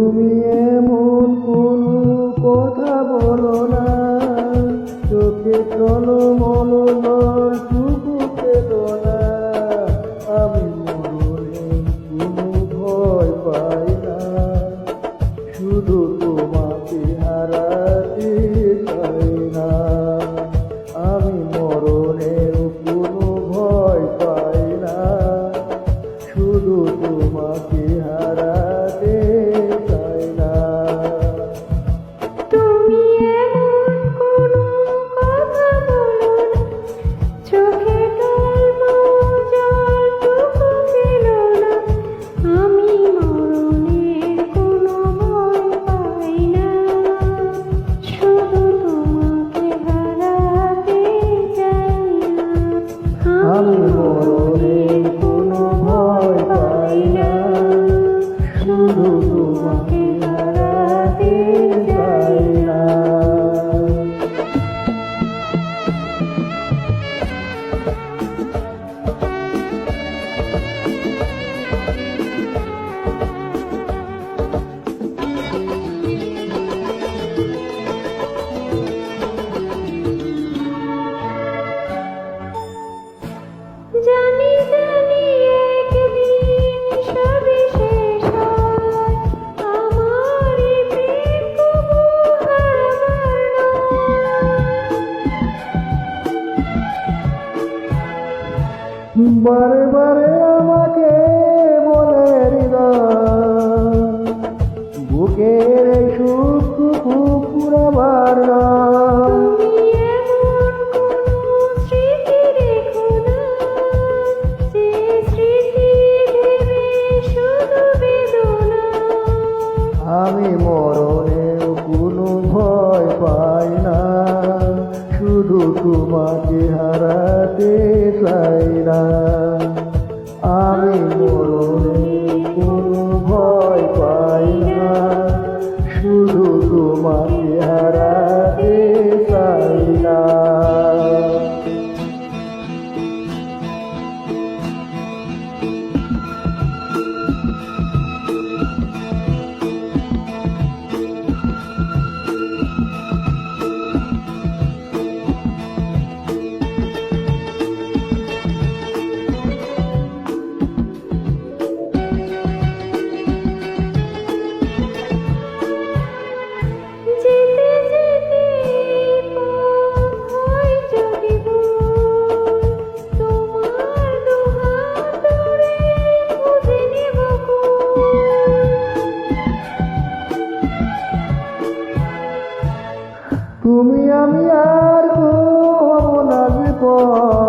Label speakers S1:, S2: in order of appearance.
S1: তুমি এমন কোনো কথা বলো না, চোখে টলমল টুকু পেল না। আমি মরণের কোনো ভয় পাই না, শুধু তোমাকে হারাতে চাই না। আমি মরণের কোনো ভয় পাই না, শুধু তোমাকে হারাতে চাই না।
S2: তুমি এমন কোনো কথা বলো না, চোখে টলমল জলটুকু ছিল না। আমি মরণের কোনো ভয় পাই না, শুধু তোমাকে হারাতে চাই না।
S1: আমি মরণের কোনো ভয় পাই না, শুধু তোমাকে হারাতে চাই না।
S2: জানি জানি একদিন সবই শেষ হয়, আমার এই প্রেম কবু হারাবার নয়।
S1: বারে বারে আমাকে বলে হৃদয়, বুকের এই সুখটুকু পুরাবার নয়।
S2: তুমি এমন কোনো স্মৃতি রেখো না, যে স্মৃতি ভেবে শুধু বেদনা।
S1: আমি মরণের কোনো ভয় পাই না, শুধু তোমাকে হারাতে চাই না। আমি মরণের কোনো ভয় পাই না, শুধু তোমাকে হারাতে চাই না।
S2: যেতে যেতে পথ হয় যদি ভুল, তোমার দুহাত ধরে খুঁজে নেব কুল।
S1: তুমি আমি আর হব না বিপদ,